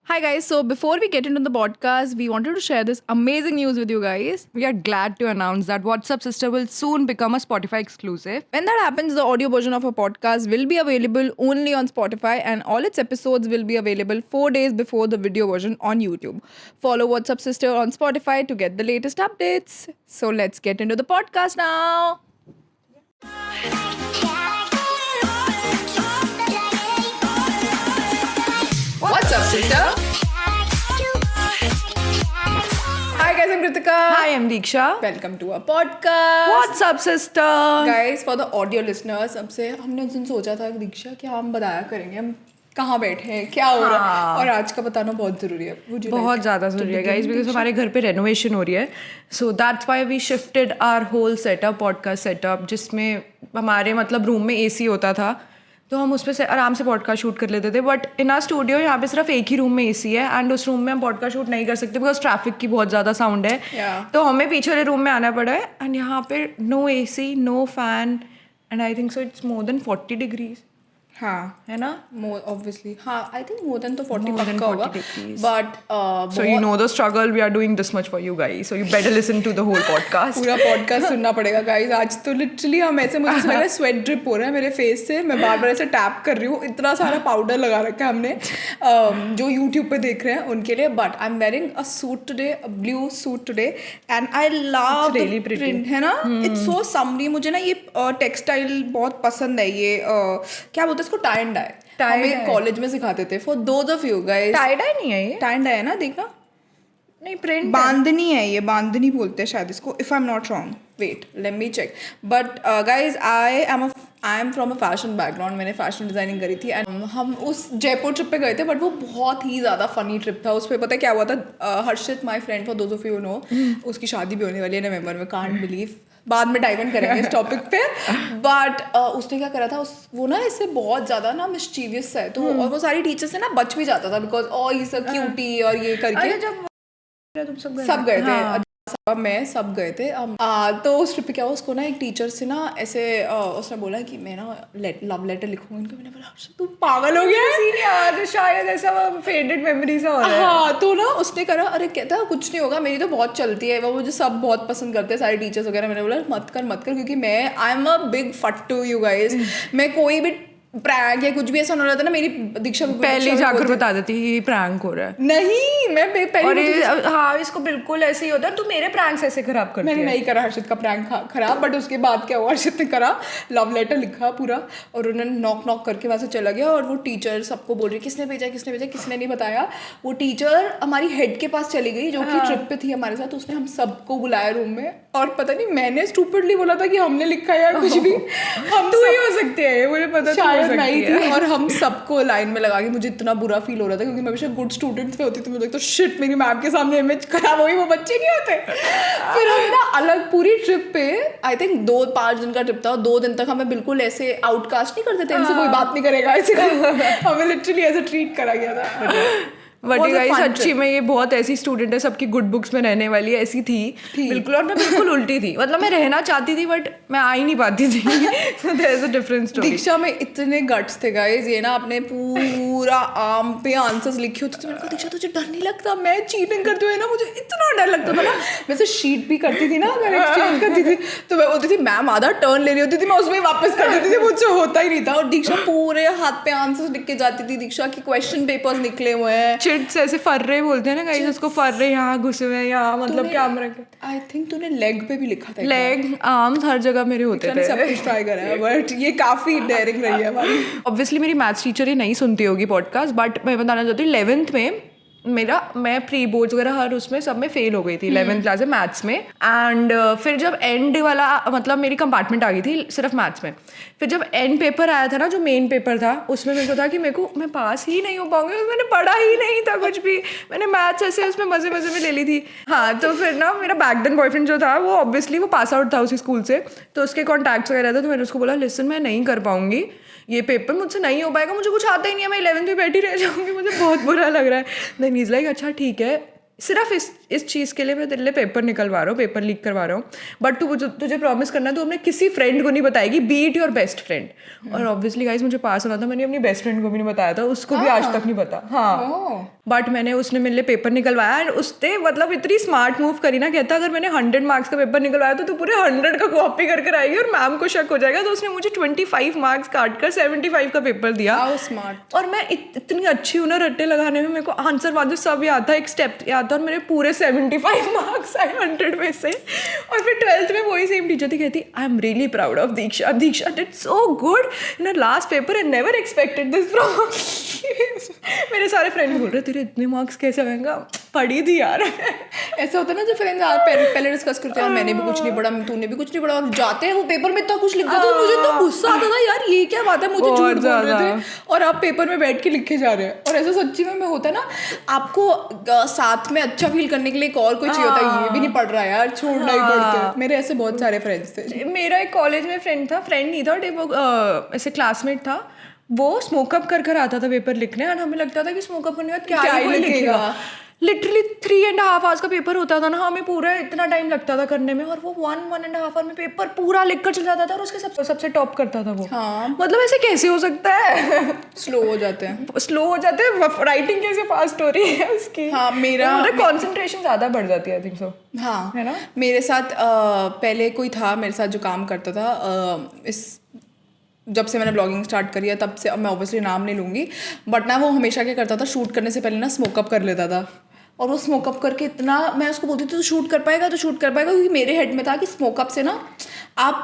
Hi guys, so before we get into the podcast, we wanted to share this amazing news with you guys. We are glad to announce that WhatsApp Sister will soon become a Spotify exclusive. When that happens, the audio version of our podcast will be available only on Spotify and all its episodes will be available 4 days before the video version on YouTube. Follow WhatsApp Sister on Spotify to get the latest updates. So let's get into the podcast now. What's up, sister? Hi guys, I'm Kritika. Hi, I'm Deeksha. Welcome to our podcast. What's up, sister? Guys, for the audio listeners, सबसे हमने उस दिन सोचा था कि दीक्षा क्या हम बताया करेंगे, हम कहाँ बैठे हैं, क्या हो रहा है, और आज का बताना बहुत ज़रूरी है. बहुत ज़्यादा ज़रूरी है गाइज, बिकॉज हमारे घर पे रेनोवेशन हो रही है. So that's why we shifted our whole setup, podcast setup, जिसमें हमारे मतलब रूम में एसी होता था, तो हम उस पर आराम से पॉडकास्ट शूट कर लेते थे. बट इन आर स्टूडियो यहाँ पे सिर्फ एक ही रूम में एसी है एंड उस रूम में हम पॉडकास्ट शूट नहीं कर सकते बिकॉज ट्रैफिक की बहुत ज़्यादा साउंड है. तो हमें पीछे वाले रूम में आना पड़ा है एंड यहाँ पे no AC, no fan, and I think so it's more than 40 degrees. हाँ है ना, मोर ऑब्वियसली. हाँ, आई थिंक मोर देन तो 40 पक्का होगा. But so you know the struggle, we are doing this much for you guys, so you better listen to the whole podcast. पूरा podcast सुनना पड़ेगा गाइस. आज तो लिटरली हम ऐसे, मुझे लग रहा है स्वेट ड्रिप हो रहा है मेरे फेस से. मैं बार बार ऐसे टैप कर रही हूँ, इतना सारा पाउडर लगा रखा है हमने, जो यूट्यूब पे देख रहे हैं उनके लिए. But I am wearing a suit today, a blue suit today, and I love really pretty. Print, है ना. It's so summary. मुझे ना ये टेक्सटाइल बहुत पसंद है. ये क्या बोलते हैं इसको, टाई एंड डाई. हमें कॉलेज में सिखाते थे. For those of you guys, tie dye नहीं है ये, टाई एंड डाई है ना, देखना. नहीं प्रिंट बांधनी है ये, बांधनी बोलते हैं शायद इसको, if I am not wrong. Wait, let me check. But guys, I am from a fashion background. मैंने फैशन डिजाइनिंग करी थी एंड हम उस जयपुर ट्रिप पे गए थे. बट वो बहुत ही ज़्यादा फनी ट्रिप था. उस पर पता है क्या हुआ था, Harshit my friend, for those of you know, उसकी शादी भी होने वाली है नवंबर में. Can't believe. बाद में डाइव इन करेंगे इस टॉपिक पे. बट उसने क्या करा था, वो ना इससे बहुत ज़्यादा ना मिस्चीवियस है, तो और वो सारी टीचर से ना बच भी जाता था बिकॉज ये सब क्यूटी और ये करके. तुम सब गए थे, मैं सब गए थे. तो उस ट्रिप पे क्या हुआ, उसको ना एक टीचर से ना ऐसे उसने बोला कि मैं ना लव लेटर लिखूंगी उनको. मैंने बोला तू पागल हो गया यार, शायद ऐसा फेडेड मेमोरी सा हो रहा है. हाँ, तो ना उसने करा, अरे कहता कुछ नहीं होगा, मेरी तो बहुत चलती है, वो मुझे सब बहुत पसंद करते हैं सारे टीचर्स वगैरह. मैंने बोला मत कर, क्योंकि मैं आई एम अ बिग फट्टू यू गाइज. मैं कोई भी प्रैंक या कुछ भी ऐसा होना रहता ना, मेरी दीक्षा पहले जाकर बता देती है ये प्रैंक हो रहा है. नहीं, मैं पहले हाँ, इसको बिल्कुल ऐसे ही होता है. तू मेरे प्रैंक्स ऐसे खराब करती है. मैंने नहीं करा हर्षित का प्रैंक खराब. बट उसके बाद क्या हुआ, हर्षित ने करा, लव लेटर लिखा पूरा, और उन्होंने नॉक करके वहाँ से चला गया. और वो टीचर सबको बोल रही किसने भेजा, किसने नहीं बताया. वो टीचर हमारी हेड के पास चली गई, जो कि ट्रिप पे थी हमारे साथ. उसने हम सबको बुलाया रूम में, और पता नहीं मैंने स्टूपिडली बोला था कि हमने लिखा है या कुछ भी. हम तू ही हो सकती है, मुझे पता शायद नहीं थी. और हम सबको लाइन में लगा के, मुझे इतना बुरा फील हो रहा था क्योंकि मैं हमेशा गुड स्टूडेंट्स पे होती, तो मुझे लगता शिट मेरी मैम के सामने इमेज खराब हुई, वो बच्चे नहीं होते. फिर हम ना अलग पूरी ट्रिप पे, आई थिंक 2-5 दिन का ट्रिप था, 2 दिन तक हमें बिल्कुल ऐसे आउटकास्ट नहीं करते थे, इनसे कोई बात नहीं करेगा ऐसे. हमें लिटरली ऐसे ट्रीट करा गया था. बट गाइस, सच्ची में ये बहुत ऐसी स्टूडेंट है, सबकी गुड बुक्स में रहने वाली है, ऐसी थी बिल्कुल. और मैं बिल्कुल उल्टी थी, मतलब मैं रहना चाहती थी बट मैं आ ही नहीं पाती थी. There is a different story. Diksha में इतने गट्स थे गाइस, ये ना अपने पूरा आर्म पे आंसर्स लिखे होते थे. मैंने कहा दीक्षा तुझे डर नहीं लगता, मैं चीटिंग करती हुई ना मुझे इतना डर लगता था ना. वैसे शीट भी करती थी ना, अगर एक्सचेंज करती थी तो मैं बोलती थी मैम आधा टर्न ले रही होती थी, मैं उसमें वापस कर देती थी, मुझसे होता ही नहीं था. और दीक्षा पूरे हाथ पे आंसर्स लिख के जाती थी. दीक्षा की क्वेश्चन पेपर्स निकले हुए हैं, चिट्स ऐसे फर्रे बोलते हैं ना गाइस, उसको फर्रे यहाँ घुसे हुए हैं, यहाँ मतलब कैमरा के. आई थिंक तूने लेग पे भी लिखा था. लेग, आर्म्स, हर जगह मेरे होते थे. सब कुछ ट्राई करा है, बट ये काफी डेयरिंग रही है हमारी. ऑब्वियसली मेरी मैथ्स टीचर ये नहीं सुनती होगी पॉडकास्ट, बट मैं बताना चाहती हूँ 11th में मैं प्री बोर्ड्स वगैरह हर उसमें सब में फेल हो गई थी 11th क्लास में मैथ्स में. एंड फिर जब एंड वाला मतलब मेरी कंपार्टमेंट आ गई थी सिर्फ मैथ्स में. फिर जब एंड पेपर आया था ना, जो मेन पेपर था, उसमें मेरे को था कि मैं पास ही नहीं हो पाऊंगी. मैंने पढ़ा ही नहीं था कुछ भी, मैंने मैथ्स ऐसे उसमें मजे में ले ली थी. हाँ, तो फिर ना मेरा बैक देन बॉयफ्रेंड जो था वो ऑब्वियसली वो पास आउट था उसी स्कूल से, तो उसके कॉन्टैक्ट्स वगैरह थे. तो मैंने उसको बोला लिसन मैं नहीं कर पाऊंगी, ये पेपर मुझसे नहीं हो पाएगा, मुझे कुछ आता ही नहीं है, मैं 11th में बैठी रह जाऊंगी, मुझे बहुत बुरा लग रहा है. देन ही इज लाइक अच्छा ठीक है, सिर्फ इस चीज़ के लिए मैं तेरे लिए पेपर निकलवा रहा हूँ, पेपर लीक करवा रहा हूँ, बट तुझे प्रॉमिस करना है तू अपने किसी फ्रेंड को नहीं बताएगी, B it your best friend. और ऑब्वियसली गाइस मुझे पास होना था, मैंने अपनी बेस्ट फ्रेंड को भी नहीं बताया था, उसको भी आज तक नहीं पता। हाँ, बट मैंने उसने मेरे लिए पेपर निकलवाया एंड उसने मतलब इतनी स्मार्ट मूव करी ना, कहता अगर मैंने 100 मार्क्स का पेपर निकलवाया तो तू पूरे 100 का कॉपी करके आएगी और मैम को शक हो जाएगा। तो उसने मुझे 25 मार्क्स काट कर 75 का पेपर दिया। स्मार्ट। और मैं इतनी अच्छी हूँ ना रट्टे लगाने में, मेरे को आंसर वादे सब याद था, एक स्टेप याद था, और मेरे पूरे 75 मार्क्स आए 100 में से। और फिर 12th में वही सेम टीचर थी, कहती I am really proud of Diksha, Diksha did so good in her last paper, I never expected this from. मेरे सारे फ्रेंड बोल रहे तेरे इतने मार्क्स कैसे आएंगे, पढ़ी थी यार। ऐसा होता है ना जो फ्रेंड्स पहले डिस्कस करते हैं, मैंने भी कुछ नहीं पढ़ा, तूने भी कुछ नहीं पढ़ा, और जाते हैं वो पेपर में इतना कुछ लिखते हैं, तो मुझे तो गुस्सा आता था यार, ये क्या बात है, मुझे झूठ बोल रहे थे और आप पेपर में बैठ के लिखे जा रहे हैं। और ऐसा सच्ची में होता है ना, आपको साथ में अच्छा फील करने के लिए एक और कोई चाहिए होता है, ये भी नहीं पढ़ रहा यार, छोड़ना ही पड़ता। मेरे ऐसे बहुत सारे फ्रेंड्स थे। मेरा एक कॉलेज में फ्रेंड नहीं था, वो ऐसे क्लासमेट था, वो स्मोकअप कर आता था पेपर लिखने, और हमें लगता था कि स्मोकअप करने के बाद क्या ही लिखेगा। लिटरली 3.5 आवर्स का पेपर होता था ना, हमें पूरा इतना टाइम लगता था करने में, और वो 1.5 आवर में पेपर पूरा लिख कर चल जाता था, और उसके सबसे टॉप करता था वो। हाँ, मतलब ऐसे कैसे हो सकता है? स्लो हो जाते हैं, राइटिंग कैसे फास्ट हो रही है उसकी। हाँ, मेरा कंसंट्रेशन ज़्यादा बढ़ जाती है, आई थिंक सो। हाँ, है ना। मेरे साथ पहले कोई था मेरे साथ जो काम करता था, जब से मैंने ब्लॉगिंग स्टार्ट करी है तब से, अब मैं ऑब्वियसली नाम नहीं लूँगी, बट ना वो हमेशा क्या करता था, शूट करने से पहले ना स्मोकअप कर लेता था। और वो स्मोकअप करके इतना, मैं उसको बोलती थी तो शूट कर पाएगा, क्योंकि मेरे हेड में था कि स्मोकअप से ना आप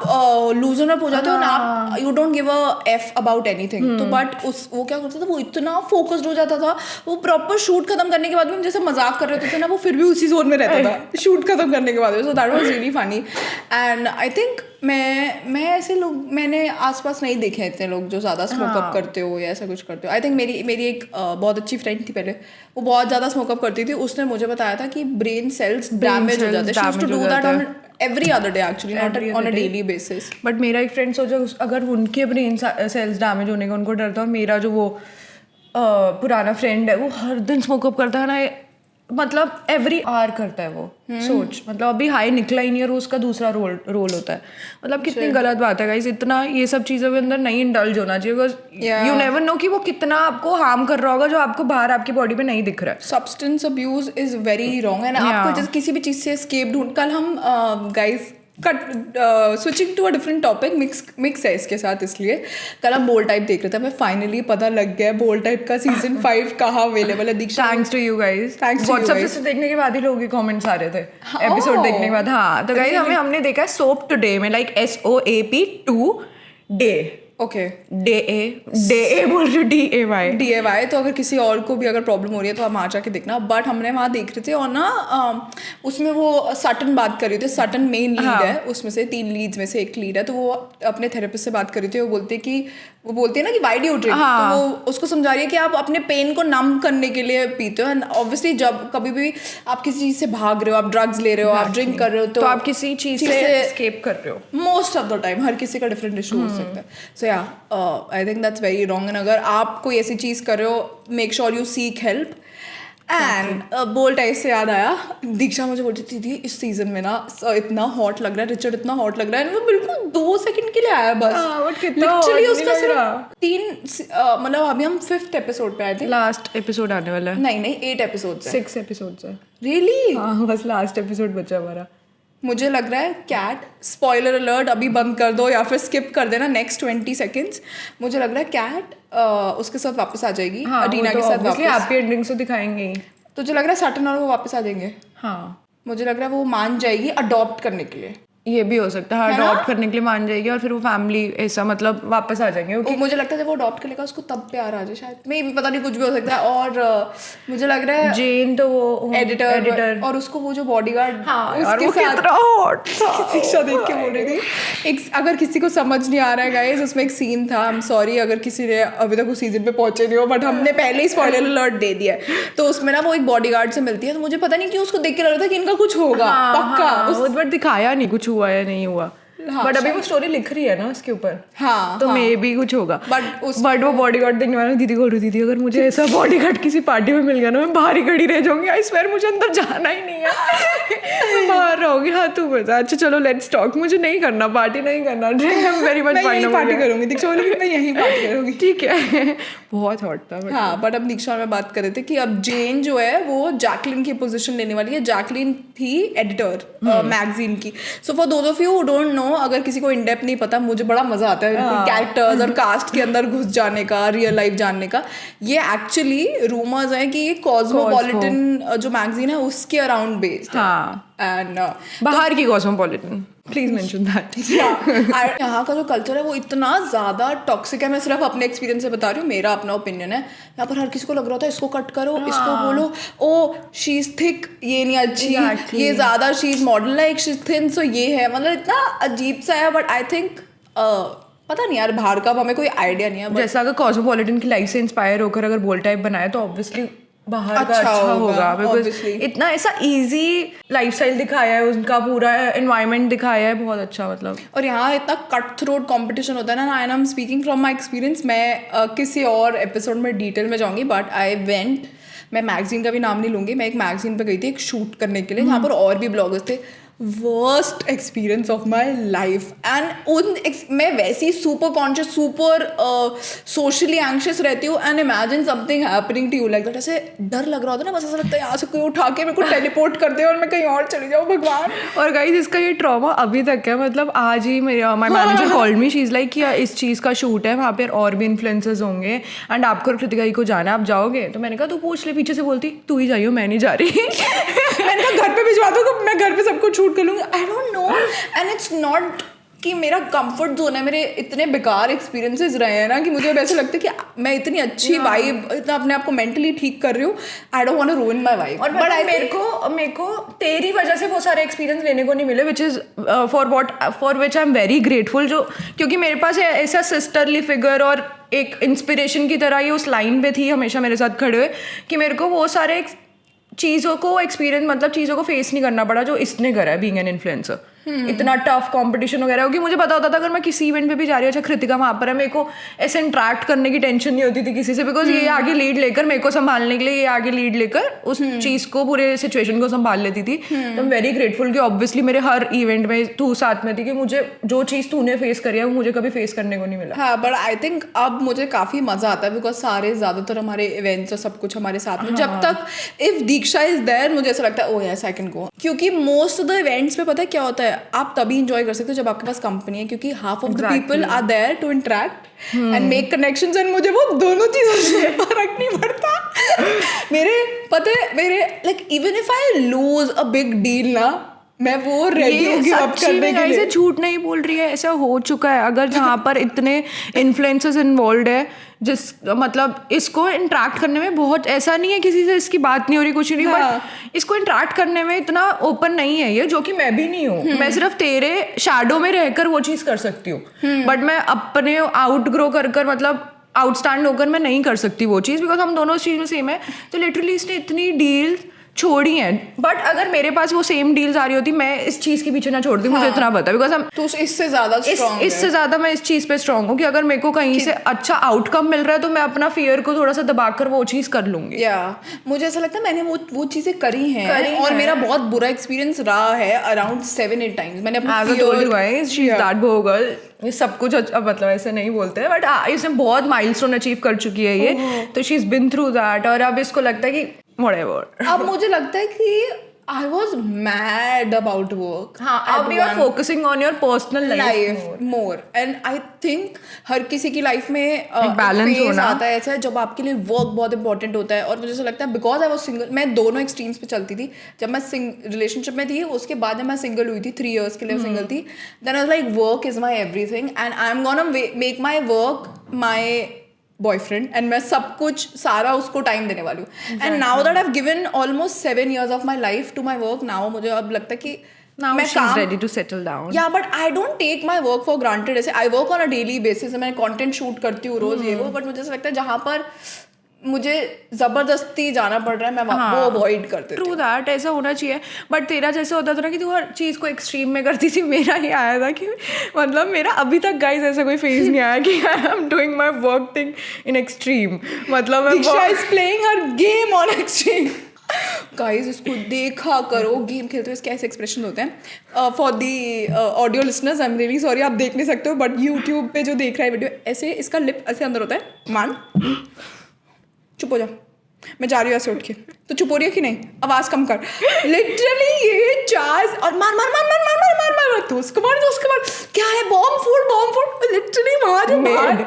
लूजन अप हो जाते हो ना, आप you don't give a F about anything. तो बट वो क्या करता था, वो इतना फोकस्ड हो जाता था, वो प्रॉपर शूट खत्म करने के बाद भी हम जैसे मजाक कर रहे थे ना, वो फिर भी उसी जोन में रहता था शूट खत्म करने के बाद। So that was really funny. And I think मैं ऐसे लोग मैंने आसपास नहीं देखे हैं इतने लोग जो ज़्यादा स्मोकअप करते हो या ऐसा कुछ करते हो। आई थिंक मेरी एक बहुत अच्छी फ्रेंड थी पहले, वो बहुत ज़्यादा स्मोकअप करती थी। उसने मुझे बताया था कि ब्रेन सेल्स डैमेज हो जाते हैं। She used to do that on every other day actually, not on a daily basis. But मेरा एक फ्रेंड सोचो, अगर उनके ब्रेन सेल्स डैमेज होने का उनको डर था, और मेरा जो वो पुराना फ्रेंड है वो हर दिन स्मोकअप करता है ना, मतलब एवरी आवर करता है वो। सोच, मतलब अभी हाई निकला ही नहीं और उसका दूसरा रोल होता है। मतलब कितनी गलत बात है गाइस, इतना ये सब चीज़ों के अंदर नहीं इंडल्ज होना चाहिए, बिकॉज यू नेवर नो कि वो कितना आपको हार्म कर रहा होगा जो आपको बाहर आपकी बॉडी में नहीं दिख रहा है। Substance abuse is very wrong, and आपको जैसे किसी भी चीज़ से एस्केप ढूंढ, कल हम guys switching to a different topic, mix है इसके साथ, इसलिए कल हम बोल्ड टाइप देख रहे थे, हमें फाइनली पता लग गया बोल्ड टाइप का सीजन 5 कहाँ अवेलेबल है। Diksha, thanks to you guys. WhatsApp से देखने के बाद ही लोगों के कमेंट्स आ रहे थे एपिसोड देखने के बाद। हाँ, तो गाइस हमने देखा सोप टुडे में, like SOAP 2 day. Okay, day बोल रही DAY। तो अगर किसी और को भी अगर प्रॉब्लम हो रही है तो आप वहाँ जाके देखना। बट हमने वहाँ देख रहे थे, और ना उसमें वो सटन बात कर रही थी, सटन मेन लीड है उसमें से, 3 लीड्स में से एक लीड है। तो वो अपने थेरेपिस्ट से बात कर रही थी, वो बोलते हैं ना कि वाई डू यू ड्रिंक, तो वो उसको समझा रही है कि आप अपने पेन को नम करने के लिए पीते हो। एंड ऑब्वियसली जब कभी भी आप किसी चीज़ से भाग रहे हो, आप ड्रग्स ले रहे हो, आप ड्रिंक कर रहे हो, तो आप किसी चीज़ से एस्केप कर रहे हो। मोस्ट ऑफ द टाइम हर किसी का डिफरेंट इशू हो सकता है। So yeah I think that's very wrong. And अगर आप कोई ऐसी चीज़ कर रहे हो, make sure you seek help. And bold type से याद आया, दीक्षा मुझे बोलती थी इस सीजन में ना इतना हॉट लग रहा है, रिचर्ड इतना हॉट लग रहा है, वो बिल्कुल 2 सेकंड के लिए आया बस। लिटरली उसका सिर्फ 3 मतलब अभी हम 5th एपिसोड पे आए थे, लास्ट एपिसोड आने वाला है। नहीं 8 एपिसोड 6 एपिसोड है। रियली? हाँ, बस लास्ट एपिसोड बचा हमारा। मुझे लग रहा है कैट, स्पॉइलर अलर्ट, अभी बंद कर दो या फिर स्किप कर देना नेक्स्ट 20 सेकेंड्स। मुझे लग रहा है कैट उसके साथ वापस आ जाएगी, अडीना के साथ वापस। हैप्पी एंडिंग तो दिखाएंगे ही। तुझे लग रहा है सटन और वो वापस आ जाएंगे? हाँ, मुझे लग रहा है वो मान जाएगी अडॉप्ट करने के लिए। ये भी हो सकता है, अडॉप्ट करने के लिए मान जाएगी, और फिर वो फैमिली ऐसा मतलब वापस आ जाएंगे। क्योंकि मुझे लगता है जब वो अडॉप्ट करेगा उसको तब प्यार आ जाए शायद, मैं भी पता नहीं, कुछ भी हो सकता है। और मुझे लग रहा है जेन तो वो एडिटर और उसको वो जो बॉडीगार्ड, उसके साथ हॉट शिक्षा देख के बोल रही थी। एक अगर किसी को समझ नहीं आ रहा है गाइस, उसमें एक सीन था, आई एम सॉरी अगर किसी ने अभी तक उस सीजन पे पहुंचे नहीं हो, बट हमने पहले ही स्पॉइलर अलर्ट दे दिया है। तो उसमें ना वो एक बॉडीगार्ड से मिलती है, तो मुझे पता नहीं क्यों उसको देख के लग रहा था कि इनका कुछ होगा पक्का, बट दिखाया नहीं कुछ हुआ या नहीं हुआ। हाँ, बट अभी वो स्टोरी लिख रही है ना उसके ऊपर, हाँ तो मे भी कुछ होगा। बट वो बॉडीगार्ड देखने वाला दीदी को, दीदी अगर मुझे ऐसा बॉडीगार्ड किसी पार्टी में मिल गया ना, मैं बाहर ही खड़ी रह जाऊंगी। आई स्वेयर मुझे अंदर जाना ही नहीं है, मैं बाहर रहूंगी। हाँ तू बता। अच्छा चलो लेट्स टॉक। मुझे नहीं करना, पार्टी नहीं करना, drink I am very much fine. Party करूंगी दीक्षा बोली कि मैं यहीं पार्टी करूंगी। ठीक है, बहुत हॉट था। हाँ बट अब दीक्षा में बात कर रहे थे कि अब जेन जो है वो जैकलिन की पोजीशन लेने वाली है। जैकलिन थी एडिटर मैगजीन की। So for those of you who don't know, अगर किसी को इन डेप्थ नहीं पता, मुझे बड़ा मजा आता है कैरेक्टर्स और कास्ट के अंदर घुस जाने का, रियल लाइफ जानने का। ये एक्चुअली रूमर्स है कि ये कॉस्मोपॉलिटन जो मैगजीन है उसके अराउंड बेस्ड है। हाँ, एंड बाहर की कॉस्मोपॉलिटन, प्लीज मेंशन दैट। यहाँ का जो कल्चर है वो इतना ज़्यादा टॉक्सिक है। मैं सिर्फ अपने एक्सपीरियंस से बता रही हूँ, मेरा अपना ओपिनियन है। यहाँ पर हर किसी को लग रहा था इसको कट करो, इसको बोलो ओ शी इज थिक, ये नहीं अच्छी, ये ज़्यादा she is model like, she is thin, so ये है। मतलब इतना अजीब सा है। बट आई थिंक पता नहीं यार, बाहर का हमें कोई आइडिया नहीं है। जैसा अगर कॉस्मोपॉलिटन की लाइफ से इंस्पायर होकर अगर बोल्ड टाइप बनाए तो ऑब्वियसली बाहर का अच्छा होगा, बिकॉज इतना ऐसा इजी लाइफस्टाइल दिखाया है, उनका पूरा एनवायरनमेंट दिखाया है, बहुत अच्छा। मतलब और यहाँ इतना कट थ्रोट कंपटीशन होता है ना। And I am speaking from my experience. मैं किसी और एपिसोड में डिटेल में जाऊँगी, बट आई वेंट, मैं मैगजीन का भी नाम नहीं लूँगी, मैं एक मैगजीन पे गई थी एक शूट करने के लिए, जहाँ पर और भी ब्लॉगर्स थे। Worst experience of my life. And मैं वैसी super conscious, super socially anxious रहती हूँ। And imagine something happening to you like that. ऐसे डर लग रहा होता है ना, बस ऐसा लगता है यहाँ से कोई उठा के मेरे को टेलीपोर्ट कर दे और मैं कहीं और चली जाऊँ, भगवान। और गाइस इसका ये ट्रॉमा अभी तक है। मतलब आज ही मेरा my manager called me, she is like कि इस चीज़ का शूट है, वहाँ पर और भी इन्फ्लुएंसर्स होंगे एंड आपको और कृतिका को जाना है, आप जाओगे? तो मैंने कहा तू पूछ ले। पीछे से बोलती तू ही जाइयो, मैं नहीं जा रही। मैंने कहा घर पे भिजवा दो, मैं घर पे सब कुछ शूट कर लूँगी। आई don't no. And it's not कि मेरा कंफर्ट जोन है। मेरे इतने बेकार एक्सपीरियंसेस रहे हैं ना कि मुझे अब ऐसा लगता है कि मैं इतनी अच्छी वाइब, इतना अपने आप को मेंटली ठीक कर रही हूँ, I don't want to ruin my vibe. But मेरे को तेरी वजह से वो सारे एक्सपीरियंस लेने को नहीं मिले, which is for which I am very grateful. जो क्योंकि मेरे पास ऐसा सिस्टरली फिगर और एक इंस्पिरेशन की तरह ये उस लाइन पे थी हमेशा मेरे साथ खड़े हुए, कि मेरे को वो सारे चीज़ों को एक्सपीरियंस, मतलब चीज़ों को फेस नहीं करना पड़ा जो इसने करा है बीइंग एन इन्फ्लुएंसर। इतना टफ कंपटीशन वगैरह, क्योंकि मुझे पता होता था अगर मैं किसी इवेंट पे भी जा रही हूँ, अच्छा कृतिका वहाँ पर है, मेरे को ऐसे इंटरेक्ट करने की टेंशन नहीं होती थी किसी से, बिकॉज ये आगे लीड लेकर मेरे को संभालने के लिए, ये आगे लीड लेकर उस चीज़ को, पूरे सिचुएशन को संभाल लेती थी। तो आई एम वेरी ग्रेटफुल कि ऑब्वियसली मेरे हर इवेंट में तू साथ में थी, कि मुझे जो चीज़ तूने फेस करी है वो मुझे कभी फेस करने को नहीं मिला। हाँ बट आई थिंक अब मुझे काफ़ी मज़ा आता है, बिकॉज सारे ज़्यादातर हमारे इवेंट्स और सब कुछ हमारे साथ में, जब तक इफ दीक्षा इज देयर मुझे ऐसा लगता है ओ यस आई कैन गो। क्योंकि मोस्ट ऑफ द इवेंट्स में पता है क्या होता है, आप तभी इंजॉय कर सकते हो जब आपके पास कंपनी है, क्योंकि half of the people are there to interact and make connections. And मुझे वो दोनों चीज़ों से फर्क नहीं पड़ता। मेरे like even if I lose a big deal ना, मैं वो रेडी हूँ गिव अप करने के लिए। झूठ नहीं बोल रही है, ऐसा हो चुका है। अगर जहाँ पर इतने इन्फ्लुएंसर्स इन्वॉल्व है, जिस मतलब इसको इंटरेक्ट करने में बहुत, ऐसा नहीं है किसी से इसकी बात नहीं हो रही, कुछ नहीं, बट इसको इंटरेक्ट करने में इतना ओपन नहीं है ये, जो कि मैं भी नहीं हूँ। मैं सिर्फ तेरे शैडो में रहकर वो चीज़ कर सकती हूँ, बट मैं अपने आउट ग्रो कर मतलब आउटस्टैंड होकर मैं नहीं कर सकती वो चीज़, बिकॉज हम दोनों उस चीज़ में सेम है। तो लिटरली इसने इतनी डील छोड़ी हैं, बट अगर मेरे पास वो सेम डील्स आ रही होती, मैं इस चीज़ के पीछे ना छोड़ती। मुझे इतना पता है, बिकॉज हम तो इससे ज़्यादा इससे ज़्यादा मैं इस चीज़ पे स्ट्रांग हूँ कि अगर मेरे को कहीं से अच्छा आउटकम मिल रहा है तो मैं अपना फियर को थोड़ा सा दबाकर वो चीज़ कर लूँगी। या मुझे ऐसा लगता है मैंने वो चीज़ें करी हैं और मेरा बहुत बुरा एक्सपीरियंस रहा है अराउंड 7-8 टाइम्स। मैंने ये सब कुछ मतलब ऐसे नहीं बोलते हैं, बट इसने बहुत माइलस्टोन अचीव कर चुकी है ये, तो she is been through that, और अब इसको लगता है कि व्हाटएवर। अब मुझे लगता है कि I was mad about work. हाँ, अब you are focusing on your personal life more. And I think हर किसी की लाइफ में बैलेंस होना आता है ऐसा, जब आपके लिए वर्क बहुत इंपॉर्टेंट होता है। और मुझे ऐसा लगता है बिकॉज आई वॉज सिंगल, मैं दोनों एक्सट्रीम्स पे चलती थी। जब मैं रिलेशनशिप में थी, उसके बाद जब मैं सिंगल हुई थी 3 years के लिए सिंगल थी, then I was like work is my everything and I am gonna make my work my boyfriend, and मैं सब कुछ सारा उसको टाइम देने वाली हूँ। And now that I have given almost 7 years of my life to my work, now मुझे अब लगता है कि मैं काम ready to settle down. Yeah but I don't take my work for granted. ऐसे I work on a daily basis, मैं content shoot करती हूँ रोज ये वो, बट मुझे ऐसा लगता है जहाँ पर मुझे ज़बरदस्ती जाना पड़ रहा है, मैं वो अवॉइड करती ट्रू दैट, ऐसा होना चाहिए. बट तेरा जैसा होता था ना कि तू हर चीज़ को एक्सट्रीम में करती थी, मेरा ही आया था कि मतलब मेरा अभी तक गाइस ऐसा कोई फेज नहीं आया कि I am doing my work thing in extreme. मतलब Diksha is playing her game on extreme. Guys इसको देखा करो, गेम खेलते हुए इसके ऐसे एक्सप्रेशन होते हैं. For the audio listeners I am really sorry, आप देख नहीं सकते हो, बट यूट्यूब पे जो देख रहा है वीडियो, ऐसे इसका लिप ऐसे अंदर होता है. मान चुप हो जा, मैं जा रही हूँ ऐसे उठ के, तो चुप हो रही है कि नहीं, आवाज़ कम कर. लिटरली ये चार्ज और मार मार मार मार मार मार मार मार मार, तो उसको मार, क्या है, बॉम्ब फूड लिटरली मार मार.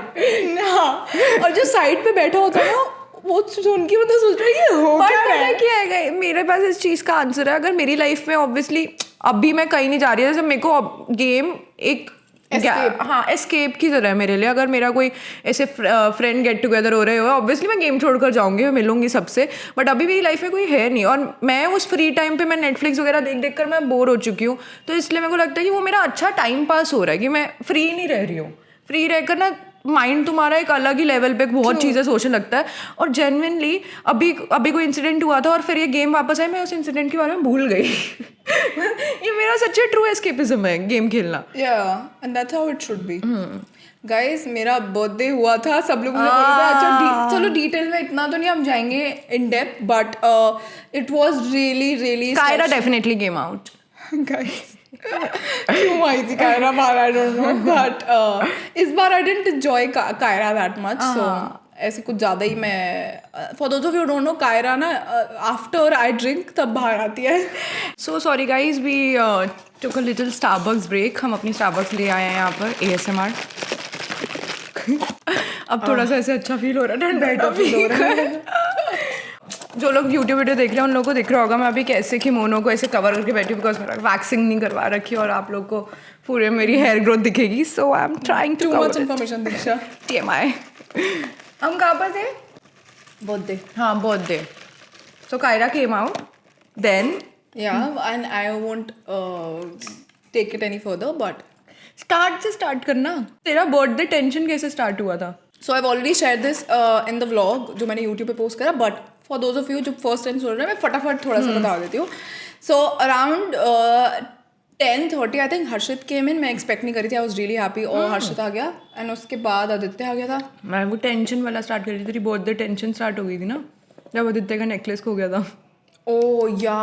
हाँ, और जो साइड पे बैठा होता है ना, वो सुन के मतलब सोच रहा है ये हो क्या रहा है. क्या है, मेरे पास इस चीज़ का आंसर है. अगर मेरी लाइफ में ऑब्वियसली अभी मैं कहीं नहीं जा रही है, जैसे मेरे को गेम एक हाँ एस्केप की तरह है मेरे लिए. अगर मेरा कोई ऐसे फ्रेंड गेट टुगेदर हो रहे हो, ऑब्वियसली मैं गेम छोड़कर जाऊंगी, मैं मिलूंगी सबसे. बट अभी मेरी लाइफ में कोई है नहीं, और मैं उस फ्री टाइम पे मैं नेटफ्लिक्स वगैरह देख कर मैं बोर हो चुकी हूँ. तो इसलिए मेरे को लगता है कि वो मेरा अच्छा टाइम पास हो रहा है कि मैं फ्री नहीं रह रही हूँ. फ्री रहकर ना माइंड तुम्हारा एक अलग ही लेवल पे बहुत चीज़ें सोचने लगता है. और जेन्युइनली अभी कोई इंसिडेंट हुआ था और फिर ये गेम वापस आई, मैं उस इंसिडेंट के बारे में भूल गई. ये मेरा सच्चे ट्रू एस्केपिज्म है गेम खेलना. And that's how it should be. Guys मेरा बर्थडे हुआ था, सब लोग मुझे बोल रहे थे. अच्छा चलो डिटेल में इतना तो नहीं हम जाएंगे in depth, but it was really Kyra definitely game out. Guys क्यों आई थी कायरा बार, आई डोंट नो, बट इस बार I didn't enjoy Kyra that much. So ऐसे कुछ ज़्यादा ही मैं, for those of you don't know, Kyra ना आफ्टर आई ड्रिंक तब बाहर आती है. So sorry guys, we took a little Starbucks break. हम अपनी स्टारबक्स ले आए हैं यहाँ पर ASMR. अब थोड़ा सा ऐसे अच्छा फील हो रहा है, ठंडा फील हो रहा है. जो लोग यूट्यूब वीडियो देख रहे हैं उन लोगों को दिख रहा होगा मैं अभी कैसे किमोनो को ऐसे कवर करके बैठी हूँ, बिकॉज मेरा वैक्सिंग नहीं करवा रखी और आप लोग को पूरे मेरी हेयर ग्रोथ दिखेगी. So I am trying too much information. Diksha TMI. हम कहाँ पर थे? बर्थडे. हाँ birthday. So Kyra came out then. Yeah, and I won't take it any further, but start से स्टार्ट करना. तेरा बर्थडे टेंशन कैसे स्टार्ट हुआ था? so I've already shared this in the vlog जो मैंने YouTube पे पोस्ट करा, but for those of you जो first time सुन रहे हैं, मैं फटाफट थोड़ा सा बता देती हूँ. So around 10:30 I think Harshit came in. मैं एक्सपेक्ट नहीं करी थी, I was really happy. और हर्षित आ गया एंड उसके बाद आदित्य आ गया था. मैं वो टेंशन वाला स्टार्ट कर रही थी, तेरी बर्थडे टेंशन स्टार्ट हो गई थी ना जब आदित्य का नेकलेस खो गया था. ओह या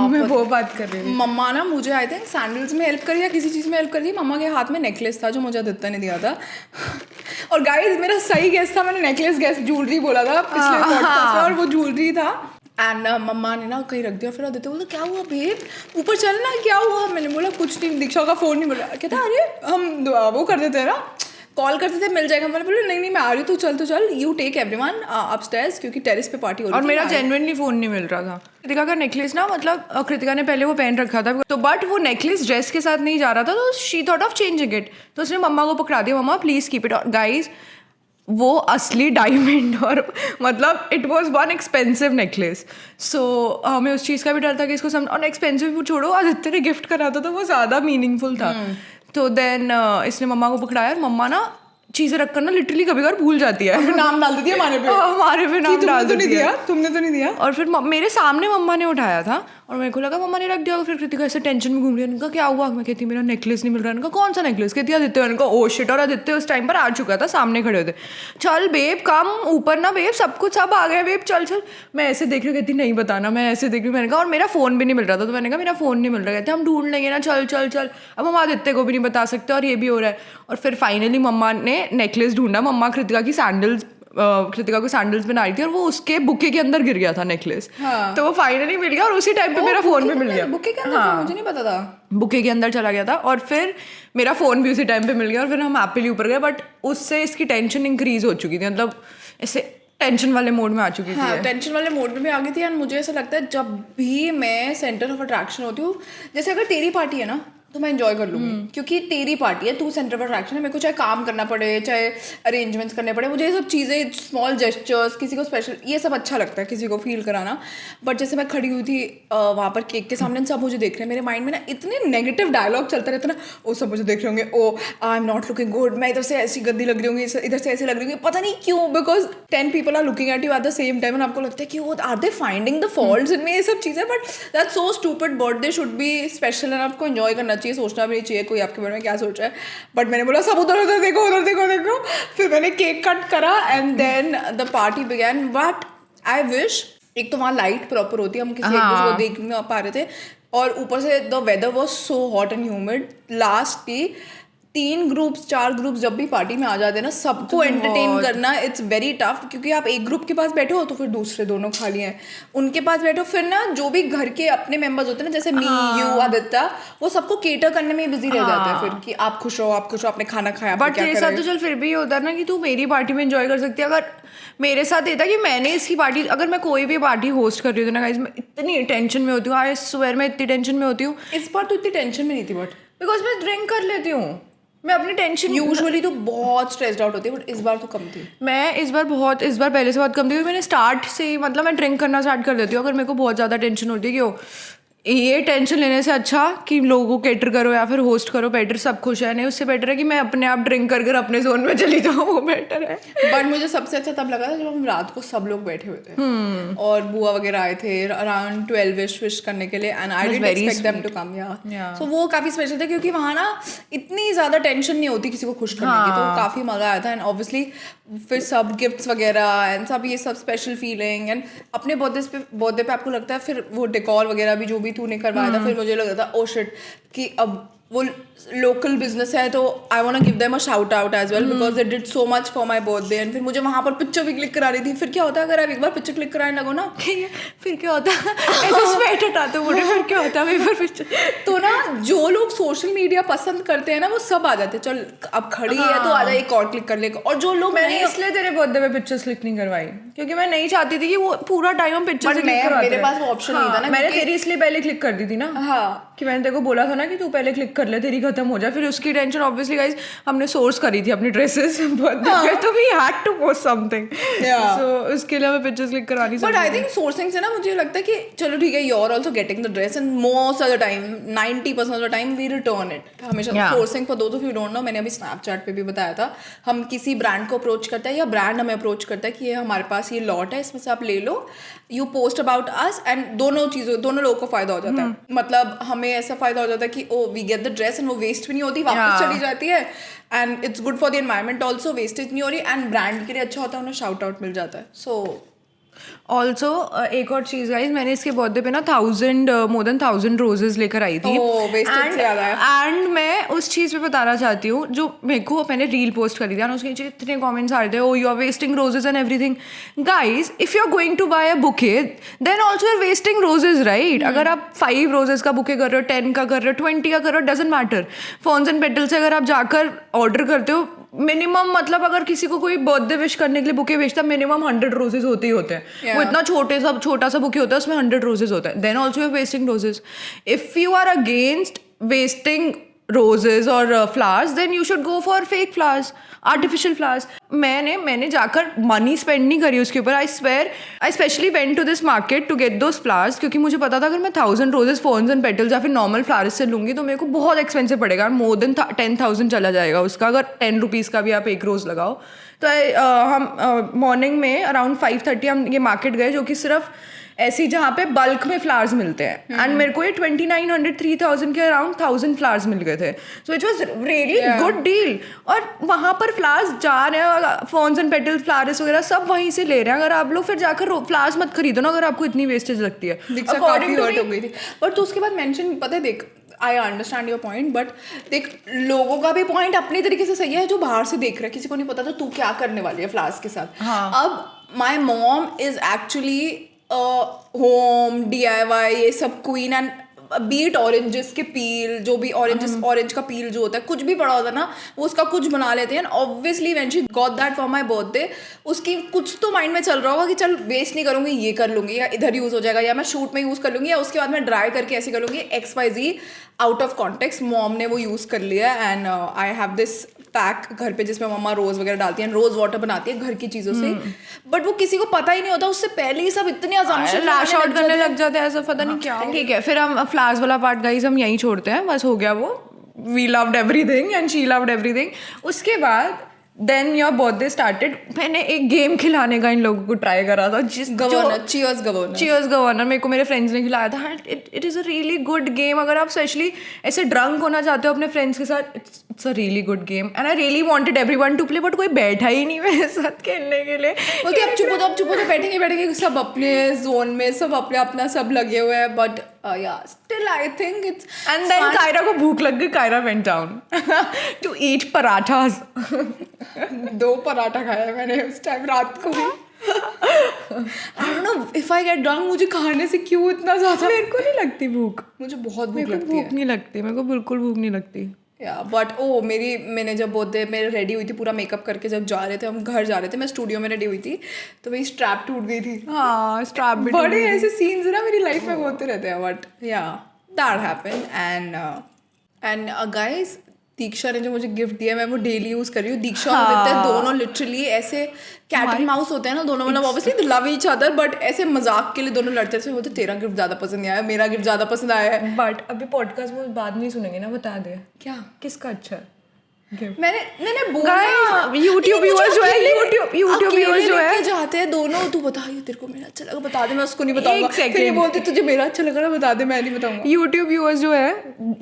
मैं वो बात कर रही थी. मम्मा ना मुझे आई थिंक सैंडल्स में हेल्प करी या किसी चीज़ में हेल्प करी. मम्मा के हाथ में नेकलेस था जो मुझे आदित्य ने दिया था. और गाइस मेरा सही गेस था, मैंने नेकलेस गेस ज्वेलरी बोला था पिछले पॉडकास्ट में, और वो ज्वेलरी था. एंड मम्मा ने ना कहीं रख दिया. फिर आदित्य बोलता क्या हुआ बेब, ऊपर चलना, क्या हुआ. मैंने बोला कुछ नहीं, दीक्षा का फ़ोन नहीं मिला. कहता अरे हम वो कर देते हैं ना, कॉल करते थे मिल जाएगा. मैंने बोला नहीं मैं आ रही हूँ, तू चल यू टेक एवरीवन अपस्टेयर्स, क्योंकि टेरेस पे पार्टी हो रही थी. और मेरा जेन्युइनली फ़ोन नहीं मिल रहा था. कृतिका का नेकलेस ना, मतलब कृतिका ने पहले वो पहन रखा था तो, बट वो नेकलेस ड्रेस के साथ नहीं जा रहा था, तो she thought of changing it. तो उसने मम्मा को पकड़ा दिया, मम्मा प्लीज़ कीप इट. और गाइज वो असली डायमंड, और मतलब it was one expensive necklace. So हमें उस चीज़ का भी डर था कि इसको और एक्सपेंसिव छोड़ो, आदित्य ने गिफ्ट करा था तो वो ज़्यादा मीनिंगफुल था. तो देन इसने मम्मा को पकड़ाया, और मम्मा ना चीज़ें रखकर ना लिटरली कभी कभी भूल जाती है. नाम डाल देती है हमारे पे. हमारे पे नाम डाल देती है. तुमने तो नहीं दिया. और फिर मेरे सामने मम्मा ने उठाया था और मेरे को लगा मम्मा ने रख दिया. फिर कृतिका ऐसे टेंशन में घूम रही है. उनका क्या हुआ, मैं कहती मेरा नेकलेस नहीं मिल रहा. उनका कौन सा नेकलेस, कहती आदित्य. उनका ओ शिट. और आदित्य उस टाइम पर आ चुका था, सामने खड़े होते. चल बेब कम ऊपर ना बेब, सब कुछ सब आ गया बेब, चल. मैं ऐसे देख रही, कहती नहीं बताना. मैं ऐसे देख रही, मैंने कहा और मेरा फ़ोन भी नहीं मिल रहा था. तो मैंने कहा मेरा फ़ोन नहीं मिल रहा. कहते हम ढूंढ लेंगे ना, चल. अब हम आदित्य को भी नहीं बता सकते और ये भी हो रहा है. और फिर फाइनली मम्मा ने नेकलेस ढूंढा. मम्मा कृतिका को सैंडल्स बना रही थी और वो उसके बुके के अंदर गिर गया था नेकलेस. हाँ. तो वो फाइनली मिल गया और उसी टाइम पे मेरा फोन भी मिल गया. बुके के अंदर मुझे नहीं पता था. बुके के अंदर चला गया था और फिर मेरा फ़ोन भी उसी टाइम पे मिल गया. और फिर हम हैप्पीली ऊपर गए. बट उससे इसकी टेंशन इंक्रीज हो चुकी थी, मतलब ऐसे टेंशन वाले मोड में आ चुकी थी. हाँ, टेंशन वाले मोड में भी आ गई थी. एंड मुझे ऐसा लगता है जब भी मैं सेंटर ऑफ अट्रैक्शन होती हूँ, जैसे अगर तेरी पार्टी है ना तो मैं एंजॉय कर लूँगी, क्योंकि तेरी पार्टी है, तू सेंटर ऑफ अट्रैक्शन है, मेरे को चाहे काम करना पड़े, चाहे अरेंजमेंट्स करने पड़े, मुझे ये सब चीज़ें, स्मॉल जेस्चर्स, किसी को स्पेशल, ये सब अच्छा लगता है किसी को फील कराना. बट जैसे मैं खड़ी हुई थी वहाँ पर केक के सामने, सब मुझे देख रहे हैं, मेरे माइंड में ना इतने नेगेटिव डायलॉग चलते रहते ना, ओ सब मुझे देख रहे होंगे, oh I am not looking good, मैं इधर से ऐसी गंदी लग रही होंगी, इधर से ऐसी लग रही होंगी, पता नहीं क्यों, because 10 people are looking at you at the same time, और आपको लगता है कि वो are they finding the faults in में, ये सब चीज़ें. But that's so stupid. Birthday should be special and आपको एंजॉय करना चाहिए, सोचना भी नहीं चाहिए कोई आपके बारे में क्या सोच रहा है. बट मैंने बोला सब उधर उधर देखो, उधर देखो देखो. फिर मैंने केक कट करा and then the party began. But I wish, एक तो वहाँ लाइट प्रॉपर होती है, हम किसी एक दूसरे को देख नहीं पा रहे थे, और ऊपर से the weather was so hot and humid. Last की 4 ग्रुप्स जब भी पार्टी में आ जाते हैं ना, सबको एंटरटेन करना इट्स वेरी टफ, क्योंकि आप एक ग्रुप के पास बैठे हो तो फिर दूसरे दोनों खाली हैं, उनके पास बैठो, फिर ना जो भी घर के अपने मेंबर्स होते हैं ना, जैसे मी यू आदित्य, वो सबको केटर करने में बिजी रह जाते हैं फिर, कि आप खुश हो, आपने खाना खाया. बट तेरे साथ तो चल फिर भी होता है ना कि तू मेरी पार्टी में एंजॉय कर सकती है. अगर मेरे साथ ये था कि मैंने इसकी पार्टी, अगर मैं कोई भी पार्टी होस्ट कर रही हूँ तो ना गाइस, मैं इतनी टेंशन में होती हूँ, आई स्वेयर मैं इतनी टेंशन में होती हूँ. इस बार तो इतनी टेंशन में नहीं थी, बट बिकॉज मैं ड्रिंक कर लेती हूँ, मैं अपनी टेंशन यूजुअली तो बहुत स्ट्रेस्ड आउट होती है, बट इस बार तो कम थी. मैं इस बार पहले से बहुत कम थी. मैंने स्टार्ट से ही, मतलब मैं ड्रिंक करना स्टार्ट कर देती हूँ अगर मेरे को बहुत ज़्यादा टेंशन होती है कि ओ ये टेंशन लेने से अच्छा कि लोगों को केटर करो या फिर होस्ट करो, बेटर सब खुश है. नहीं, उससे बेटर है कि मैं अपने आप ड्रिंक कर अपने जोन में चली जाऊँ, वो बेटर है. बट मुझे सबसे अच्छा तब लगा था जब हम रात को सब लोग बैठे हुए थे और बुआ वगैरह आए थे अराउंड 12 विश करने के लिए, and I didn't expect them to come. Yeah so वो काफ़ी स्पेशल था, क्योंकि वहाँ ना इतनी ज़्यादा टेंशन नहीं होती किसी को खुश करने की, तो काफ़ी मज़ा आया था. एंड ऑब्वियसली फिर सब गिफ्ट्स वगैरह एंड सब ये सब स्पेशल फीलिंग, एंड अपने बर्थडे पे आपको लगता है फिर वो डेकोर वगैरह भी जो भी तूने करवाया था, फिर मुझे लग रहा था ओ शिट कि अब वो लोकल बिजनेस है, तो I want to give them a shout out as well, because they did so much for my birthday. And फिर मुझे वहाँ पर पिक्चर भी क्लिक करा रही थी. फिर क्या होता है अगर आप एक बार पिक्चर क्लिक कराने लगो ना, फिर क्या होता है ऐसे स्वेट हटाते बोले, फिर क्या होता है पिक्चर. तो ना जो लोग सोशल मीडिया पसंद करते हैं ना, वो सब आ जाते हैं, चल अब खड़ी है तो आ जाए एक और क्लिक कर ले. और जो लोग, मैंने इसलिए तेरे बर्थडे पे पिक्चर्स क्लिक नहीं करवाई क्योंकि मैं नहीं चाहती थी कि वो पूरा टाइम हम पिक्चर से क्लिक करवाते. मेरे पास वो ऑप्शन नहीं था ना, मैंने तेरी इसलिए पहले क्लिक कर दी थी ना. हाँ, कि मैंने तेरे को बोला था ना कि तू पहले क्लिक कर ले, तेरी खत्म हो जाए. फिर उसकी टेंशन ऑब्वियसली गाइस हमने सोर्स करी थी अपनी ड्रेसेस बर्थडे पे, तो we had to post something. So उसके लिए मैं पिक्चर्स क्लिक करवानी. बट आई थिंक सोर्सिंग से ना मुझे लगता है कि चलो ठीक है, you are also getting the dress and most of the time 90% of the time we return it हमेशा. Sourcing for those of you don't know, मैंने अभी स्नैपचैट पे भी बताया था, हम किसी ब्रांड को अप्रोच करता है या ब्रांड हमें अप्रोच करता है कि ये हमारे पास ये लॉट है, इसमें से आप ले लो, you post about us, and दोनों लोगों को फायदा हो जाता है. मतलब हमें ऐसा फायदा हो जाता है कि oh we get the dress and वो वेस्ट भी नहीं होती, वापस चली जाती है, and it's good for the environment also, wastage नहीं हो रही, एंड ब्रांड के लिए अच्छा होता है, उन्हें शाउट आउट मिल जाता है. सो ऑल्सो एक और चीज़ गाइज, मैंने इसके बर्थडे पे ना मोर देन 1000 रोजेज लेकर आई थी. एंड मैं उस चीज़ पे बताना चाहती हूँ, जो मेरे को मैंने रील पोस्ट करी थी, उसके नीचे इतने कमेंट्स आ रहे थे, oh you are wasting roses and everything. Guys if you are going to buy a bouquet then also you are wasting roses, right. अगर आप 5 रोजेज का बुके कर रहे हो, 10 का कर रहे हो, 20 का कर रहे हो, doesn't matter. Fawns and petal से अगर आप जाकर ऑर्डर करते हो, मिनिमम मतलब अगर किसी को कोई बर्थडे विश करने के लिए बुके बेचता है, मिनिमम 100 रोजेज होते ही होते हैं. वो इतना छोटा सा बुके होता है, उसमें 100 रोजेज होता है. Then also you wasting roses. If you are against wasting roses or flowers, then you should go for fake flowers, artificial flowers. मैंने जाकर मनी स्पेंड नहीं करी उसके ऊपर. I swear I specially went to this market to get those flowers, क्योंकि मुझे पता था अगर मैं 1000 रोजेज फॉर्न्स एंड पेटल्स या फिर नॉर्मल फ्लावर्स से लूँगी तो मेरे को बहुत एक्सपेंसिव पड़ेगा, मोर देन 10,000 चला जाएगा उसका, अगर 10 रुपीज़ का भी आप एक रोज़ लगाओ. तो हम मॉर्निंग में अराउंड 5:30 हम ये मार्केट गए, जो कि सिर्फ ऐसी जहाँ पे बल्क में फ्लावर्स मिलते हैं. एंड मेरे को ये 2900 3000 के अराउंड 1000 फ्लावर्स मिल गए थे. So it was really good deal. और वहाँ पर फ्लावर्स जा रहे हैं, फॉन्स एंड पेटल्स फ्लावर्स वगैरह सब वहीं से ले रहे हैं. अगर आप लोग फिर जाकर फ्लावर्स मत खरीदो ना, अगर आपको इतनी वेस्टेज लगती है. काफी हर्ट हो गई थी. बट तो उसके बाद मेंशन, पता है, देख I understand your point, but देख लोगों का भी पॉइंट अपनी तरीके से सही है, जो बाहर से देख रहा है, किसी को नहीं पता था तू क्या करने वाली है फ्लावर्स के साथ. अब my mom is actually home DIY ये सब क्वीन, एंड बीट ऑरेंजेस के पील, जो भी ऑरेंज का पील जो होता है, कुछ भी पड़ा होता है ना, वो उसका कुछ बना लेते हैं. Obviously when she got that for my birthday, उसकी कुछ तो माइंड में चल रहा होगा कि चल वेस्ट नहीं करूंगी, ये कर लूंगी, या इधर यूज हो जाएगा, या मैं शूट में यूज कर लूंगी, या उसके बाद मैं ड्राई करके ऐसे कर लूंगी. XYZ out of context mom ने वो यूज कर लिया. And I have this pack घर पे जिसमें मम्मा रोज वगैरह डालती है, रोज वाटर बनाती है घर की चीजों से, बट वो किसी को पता ही नहीं होता. उससे पहले ही सब इतने assumptions लैश आउट करने लग जाते जाते हैं, ऐसा पता नहीं क्या. ठीक है, फिर हम फ्लावर्स वाला पार्ट गाइस हम यहीं छोड़ते हैं, बस हो गया वो. We loved everything and she loved everything. उसके बाद देन योर बर्थडे स्टार्टेड. मैंने एक गेम खिलाने का इन लोगों को ट्राई करा था, गवर्नर, चीयर्स गवर्नर मेरे को मेरे फ्रेंड्स ने खिलाया था. It is a really good game. अगर आप स्पेशली ऐसे ड्रंक होना चाहते हो अपने फ्रेंड्स के साथ, it's a really good game and I really wanted everyone to play, but कोई बैठा ही नहीं मेरे साथ खेलने के लिए. बोलते अब चुप हो, बैठेंगे सब अपने जोन में, सब अपने अपना सब लगे हुए हैं. But yeah, still I think it's and then fun. Kaira को भूख लग गई. Kiara went down to eat parathas. 2 paratha खाया मैंने उस टाइम रात को भी. I don't know if I get drunk, मुझे खाने से क्यों इतना ज़्यादा. मेरे को नहीं लगती भूख. मुझे बहुत भूख मेरे को लगती है. भूख नहीं लगती, मेरे को बिल्कुल भूख नहीं लगती. बट मैंने जब बर्थडे में रेडी हुई थी, पूरा मेकअप करके जब जा रहे थे, हम घर जा रहे थे, मैं स्टूडियो में रेडी हुई थी, तो मेरी स्ट्रैप टूट गई थी. हाँ, स्ट्रैप भी. बड़े ऐसे सीन्स ना मेरी लाइफ में होते रहते हैं. बट या दैट हैपन. एंड गाइस, दीक्षा ने जो मुझे गिफ्ट दिया, मैं वो डेली यूज कर रही हूँ. दीक्षा और आदित्य दोनों लिटरली ऐसे कैट एंड माउस होते हैं ना दोनों, मतलब obviously they love each other, but ऐसे मजाक के लिए दोनों लड़ते थे. बोलते तेरा गिफ्ट ज्यादा पसंद नहीं आया, मेरा गिफ्ट ज्यादा पसंद आया है. बट अभी पॉडकास्ट में बाद नहीं सुनेंगे ना, बता दे क्या किसका अच्छा है. मैंने बोला YouTube व्यूअर्स जो है, YouTube व्यूअर्स जो है जाते हैं दोनों, तू बता ये तेरे को मेरा अच्छा लगा, बता दे, मैं उसको नहीं बताऊंगा. फिर ये बोलती तुझे मेरा अच्छा लगा ना, बता दे, मैं नहीं बताऊंगा. YouTube व्यूअर्स जो है,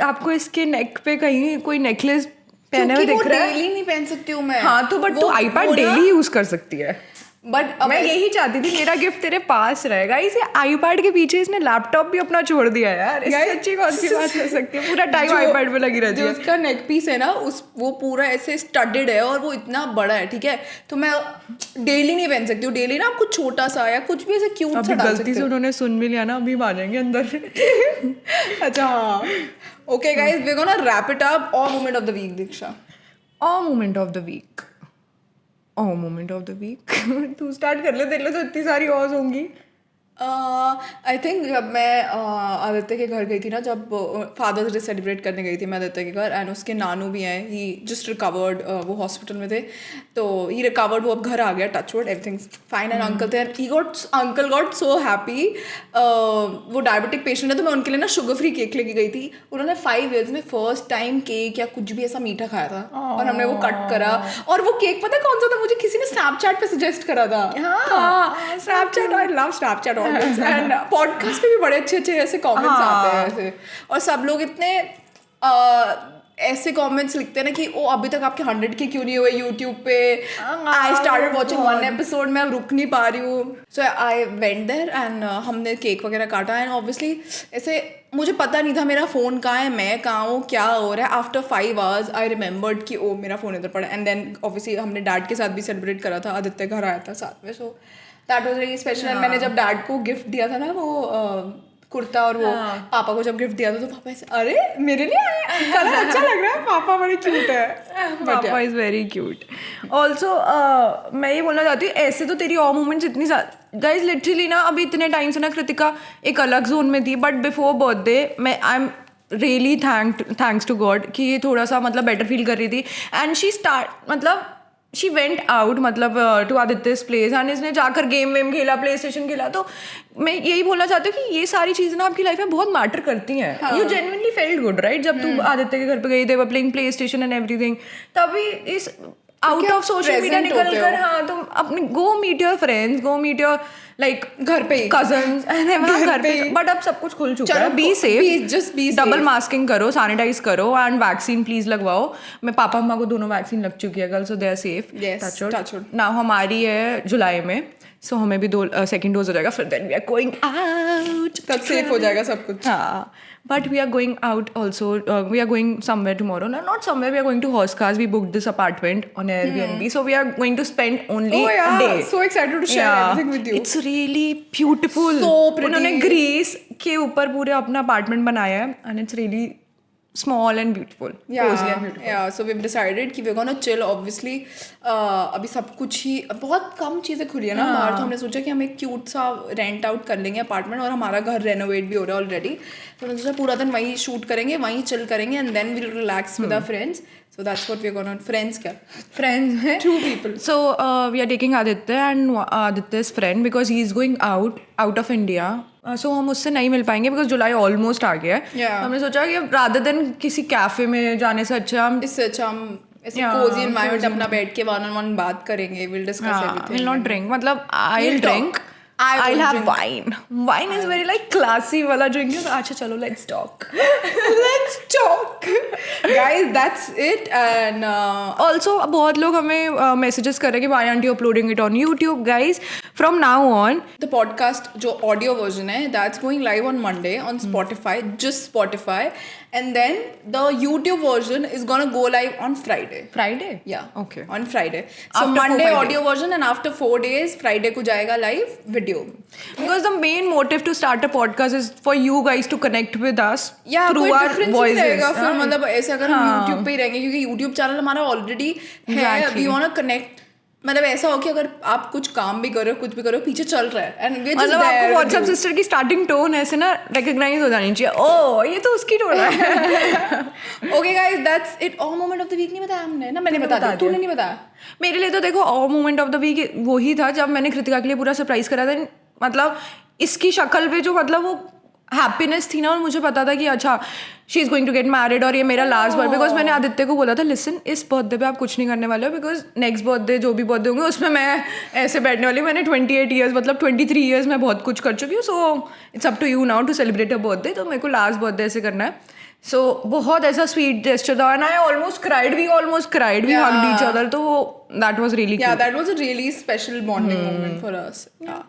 आपको इसके नेक पे कहीं कोई नेकलेस पहने हुए दिख रहा है. डेली नहीं पहन सकती हूँ मैं. हाँ, तो बट तू iPad डेली यूज कर सकती है. बट मैं यही चाहती थी मेरा गिफ्ट तेरे पास रहेगा. इसे iPad के पीछे इसने लैपटॉप भी अपना छोड़ दिया यार. इससे अच्छी कौन सी बात हो सकती है. पूरा टाइम iPad पे लगी रहती है. जो उसका नेक पीस है ना, वो पूरा ऐसे स्टडेड है और वो इतना बड़ा है, ठीक है, तो मैं डेली नहीं पहन सकती हूँ. डेली ना कुछ छोटा सा या कुछ भी ऐसे क्यूट सा डाल सकती हूँ. गलती से उन्होंने सुन भी लिया ना, अभी मानेंगे अंदर. अच्छा हाँ. Okay guys, we gonna wrap it up. और moment of the week Diksha. Moment of the week. Moment of the week. तू स्टार्ट कर ले, तेरे लिए तो इतनी सारी ऑज होंगी. आई थिंक जब मैं आदित्य के घर गई थी ना, जब फादर्स डे सेलिब्रेट करने गई थी मैं आदित्य के घर, एंड उसके नानू भी हैं. ही जस्ट रिकवर्ड, वो हॉस्पिटल में थे, तो ही रिकवर्ड, वो अब घर आ गया, touchwood, everything fine. And uncle थे, अंकल गॉट सो हैप्पी. वो डायबिटिक पेशेंट है, तो मैं उनके लिए ना शुगर फ्री केक लेके गई थी. उन्होंने 5 years में फर्स्ट टाइम केक या कुछ भी ऐसा मीठा खाया था, और हमने वो कट करा. और वो केक पता कौन सा था, मुझे किसी ने स्नैपचैट पे सजेस्ट करा था. हाँ, Snapchat, I love Snapchat and podcast पे भी बड़े अच्छे ऐसे कमेंट्स आते हैं ऐसे, और सब लोग इतने ऐसे कमेंट्स लिखते हैं ना कि ओ अभी तक आपके 100K क्यों नहीं हुए यूट्यूब पे. आई स्टार्टेड वॉचिंग 1 episode, मैं अब रुक नहीं पा रही हूँ. सो आई वेंट देयर एंड हमने केक वगैरह काटा. एंड ऑब्वियसली ऐसे मुझे पता नहीं था मेरा फ़ोन कहाँ है, मैं कहाँ हूँ, क्या हो रहा है. आफ्टर 5 hours आई रिमेंबर्ड कि ओ मेरा फ़ोन इधर पड़ा. एंड देन ऑब्वियसली हमने डैड के साथ भी सेलिब्रेट करा था, आदित्य घर आया था साथ में. So that was very special. And मैंने जब डैड को गिफ्ट दिया था ना, वो कुर्ता, और वो पापा को जब गिफ्ट दिया था, तो पापा ऐसे अरे मेरे लिए आया, अच्छा लग रहा है, पापा बड़े क्यूट है. पापा इज वेरी क्यूट. ऑल्सो मैं ये बोलना चाहती हूँ, ऐसे तो तेरी और मोमेंट्स इतनी गाइज लिटरली ना, अभी इतने टाइम से ना कृतिका एक अलग जोन में थी, बट बिफोर बर्थडे मैं I am really thanks to God कि ये थोड़ा सा मतलब बेटर फील कर रही थी. एंड शी वेंट आउट, मतलब टू आदित्य's प्लेस, एंड इसने जाकर गेम खेला, प्ले स्टेशन खेला. तो मैं यही बोलना चाहती हूँ कि ये सारी चीज़ें ना आपकी लाइफ में बहुत मैटर करती हैं. You genuinely felt good right, जब तू आदित्य के घर पे गई, they were playing PlayStation and everything. तभी इस आउट ऑफ सोशल मीडिया निकल कर, हाँ, तुम अपने go meet your friends, go meet your like घर पे कजन्स, घर पे. बट अब सब कुछ खुल चुका है. Be safe, just be safe, double masking करो, सैनिटाइज करो, एंड वैक्सीन प्लीज लगवाओ. मैं पापा मम्मा को दोनों वैक्सीन लग चुकी है कल, so they are safe. Touch wood. Now हमारी है जुलाई में, सो हमें भी 2 सेकेंड डोज हो जाएगा, फिर then we are going out, तब सेफ हो जाएगा सब कुछ. हाँ. But we are going out also. We are going somewhere tomorrow. No, not somewhere. We are going to Horsecars. We booked this apartment on Airbnb. So we are going to spend only Oh yeah, a day. so excited to share everything with you. It's really beautiful. So pretty. उन्होंने Greece के ऊपर पूरे अपना apartment बनाया है and it's really small and beautiful. Cozy and beautiful. Yeah, so we've decided कि we're gonna chill. Obviously, अभी सब कुछ ही बहुत कम चीज़ें खुली है ना बाहर, तो हमने सोचा कि हम एक क्यूट सा रेंट आउट कर लेंगे अपार्टमेंट, और हमारा घर रेनोवेट भी हो रहा है ऑलरेडी, तो हमने सोचा पूरा दिन वहीं शूट करेंगे, वहीं चिल करेंगे, and then will relax with our friends. So that's what we're gonna. Friends क्या? Friends हैं. 2 people. So we are taking Aditya and Aditya's friend because he is going out of India. So हम उससे नहीं मिल पाएंगे because July almost आ गया है. Yeah. हमने सोचा कि rather than किसी कैफे में जाने से अच्छा हम इससे अच्छा हम ऐसे कोजी एनवायरनमेंट अपना बैठ के 1-on-1 बात करेंगे. We'll discuss everything. will not drink. मतलब I'll We'll drink. talk. I I'll will have drink. wine. Wine is very like classy वाला drink है. अच्छा चलो let's talk. Let's talk. Guys, that's it. And Also बहुत लोग हमें messages कर रहे हैं कि why aren't you uploading it on YouTube, guys? From now on, the podcast जो audio version है, that's going live on Monday on Spotify, just Spotify, and then the YouTube version is gonna go live on Friday. Friday. Yeah. Okay. On Friday. So After Monday 4-5 audio version, and after 4 days, Friday को जाएगा live video. Because the main motive to start a podcast is for you guys to connect with us Yeah, through कोई our difference नहीं voices. रहेगा फिर, हाँ. मतलब ऐसे अगर हम हाँ. YouTube पे ही रहेंगे, क्योंकि YouTube चैनल हमारा ऑलरेडी है. Exactly. We wanna connect. मतलब ऐसा हो कि अगर आप कुछ काम भी करो, कुछ भी करो, पीछे चल रहा है, एंड वी मतलब आपको व्हाट्सएप सिस्टर की स्टार्टिंग टोन ऐसे ना रिकॉग्नाइज हो जानी चाहिए. ओह ये तो उसकी टोन है. Okay guys, that's it. और मोमेंट ऑफ द वीक नहीं बताया हमने ना, मैंने बता दिया, तूने नहीं बताया. मेरे लिए तो देखो ऑ मोमेंट ऑफ द वीक वही था जब मैंने कृतिका के लिए पूरा सरप्राइज करा था. मतलब इसकी शक्ल पे जो मतलब वो हैप्पीनेस थी ना, और मुझे पता था कि अच्छा she is going to get married और ये मेरा लास्ट बर्थडे. बिकॉज मैंने आदित्य को बोला था लिसन इस बर्थडे पे आप कुछ नहीं करने वाले हो, बिकॉज नेक्स्ट बर्थडे जो भी बर्थडे होंगे उसमें मैं ऐसे बैठने वाली हूँ. मैंने 28 ईयर्स मतलब 23 ईयर्स में बहुत कुछ कर चुकी हूँ. So it's up to you now to celebrate a birthday. तो मेरे को लास्ट बर्थडे ऐसे करना है. सो बहुत ऐसा स्वीट जेस्चर था, and I almost cried. We hugged each other. तो that was really Yeah, that was a really special bonding moment for us. Yeah.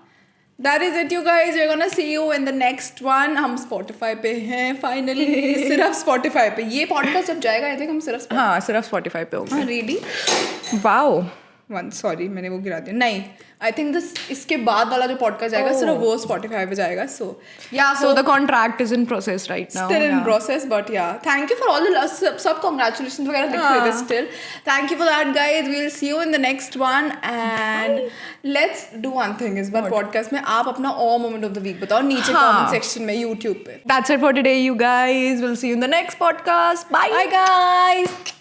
That is it, you guys. We're gonna see you in the next one. हम Spotify पे हैं finally. सिर्फ Spotify पे. ये podcast जब जाएगा, I think हम सिर्फ हाँ सिर्फ स्पॉटिफाई पे होगा. really? वाओ. One, sorry, मैंने वो गिरा दिया. नहीं, I think this इसके बाद वाला जो podcast जाएगा सिर्फ वो Spotify पे जाएगा. So yeah, So the contract is in process right now. still in Yeah. process, but yeah, thank you for all the love. सब congratulations वगैरह दिख रहे थे still. Thank you for that, guys. We'll see you in the next one, and let's do one thing इस बार podcast में आप अपना all moment of the week बताओ नीचे comment section में YouTube पे. That's it for today, you guys. We'll see you in the next podcast. Bye. Bye, guys.